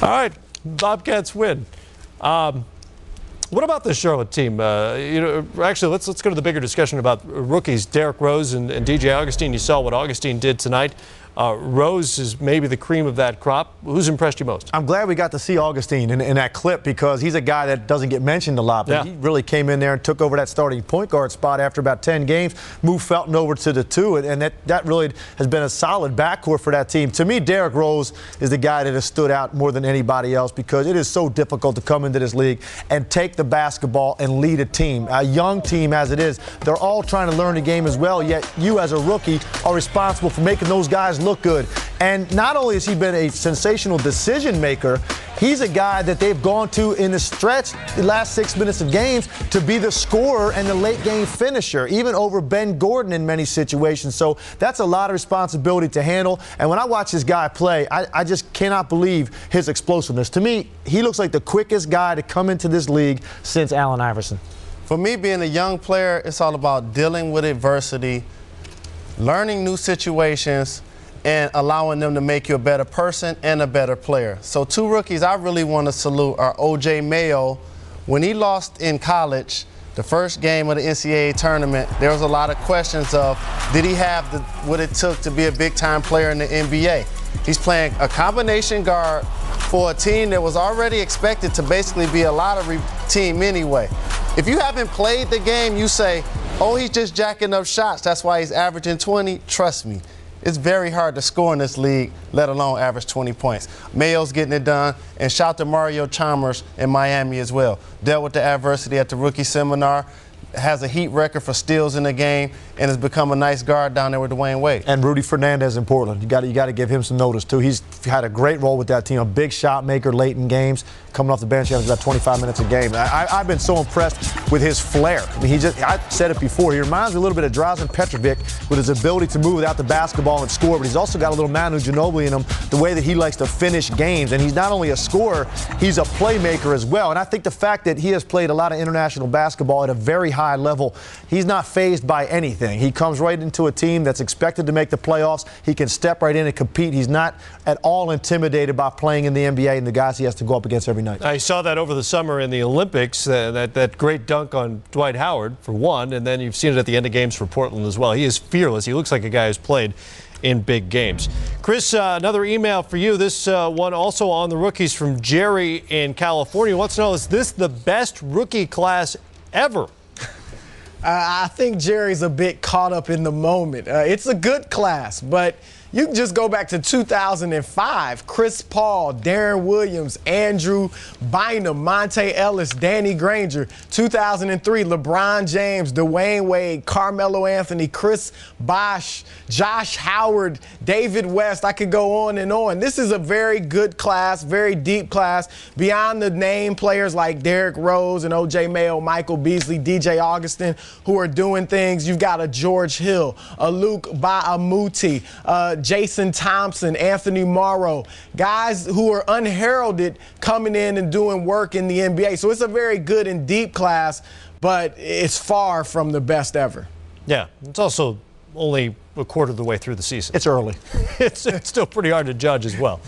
All right, Bobcats win. What about the Charlotte team? Actually, let's go to the bigger discussion about rookies, Derrick Rose and DJ Augustin. You saw what Augustin did tonight. Rose is maybe the cream of that crop. Who's impressed you most? I'm glad we got to see Augustin in that clip because he's a guy that doesn't get mentioned a lot. But he really came in there and took over that starting point guard spot after about 10 games, moved Felton over to the 2, and that really has been a solid backcourt for that team. To me, Derrick Rose is the guy that has stood out more than anybody else because it is so difficult to come into this league and take the basketball and lead a team. A young team as it is, they're all trying to learn the game as well, yet you as a rookie are responsible for making those guys look good. And not only has he been a sensational decision maker, he's a guy that they've gone to in the stretch, the last 6 minutes of games, to be the scorer and the late game finisher, even over Ben Gordon in many situations. So that's a lot of responsibility to handle. And when I watch this guy play, I just cannot believe his explosiveness. To me, he looks like the quickest guy to come into this league since Allen Iverson. For me, being a young player, it's all about dealing with adversity, learning new situations, and allowing them to make you a better person and a better player. So 2 rookies I really want to salute are O.J. Mayo. When he lost in college, the first game of the NCAA tournament, there was a lot of questions of, did he have what it took to be a big-time player in the NBA? He's playing a combination guard for a team that was already expected to basically be a lottery team anyway. If you haven't played the game, you say, oh, he's just jacking up shots. That's why he's averaging 20. Trust me. It's very hard to score in this league, let alone average 20 points. Mayo's getting it done, and shout to Mario Chalmers in Miami as well. Dealt with the adversity at the rookie seminar, has a heat record for steals in the game, and has become a nice guard down there with Dwayne Wade. And Rudy Fernandez in Portland. You got to give him some notice, too. He's had a great role with that team, a big shot maker late in games. Coming off the bench, he has about 25 minutes a game. I've been so impressed with his flair. I mean, I said it before, he reminds me a little bit of Drazen Petrovic with his ability to move without the basketball and score, but he's also got a little Manu Ginobili in him, the way that he likes to finish games. And he's not only a scorer, he's a playmaker as well. And I think the fact that he has played a lot of international basketball at a very high level, he's not fazed by anything. He comes right into a team that's expected to make the playoffs. He can step right in and compete. He's not at all intimidated by playing in the NBA and the guys he has to go up against every night. I saw that over the summer in the Olympics, that great dunk on Dwight Howard, for one, and then you've seen it at the end of games for Portland as well. He is fearless. He looks like a guy who's played in big games. Chris, another email for you. This one also on the rookies from Jerry in California. He wants to know, is this the best rookie class ever? I think Jerry's a bit caught up in the moment. It's a good class, but you can just go back to 2005. Chris Paul, Darren Williams, Andrew Bynum, Monte Ellis, Danny Granger. 2003, LeBron James, Dwayne Wade, Carmelo Anthony, Chris Bosh, Josh Howard, David West. I could go on and on. This is a very good class, very deep class. Beyond the name players like Derrick Rose and O.J. Mayo, Michael Beasley, DJ Augustin, who are doing things, you've got a George Hill, a Luke Baamuti, Jason Thompson, Anthony Morrow, guys who are unheralded coming in and doing work in the NBA. So it's a very good and deep class, but it's far from the best ever. Yeah, it's also only a quarter of the way through the season. It's early. It's still pretty hard to judge as well.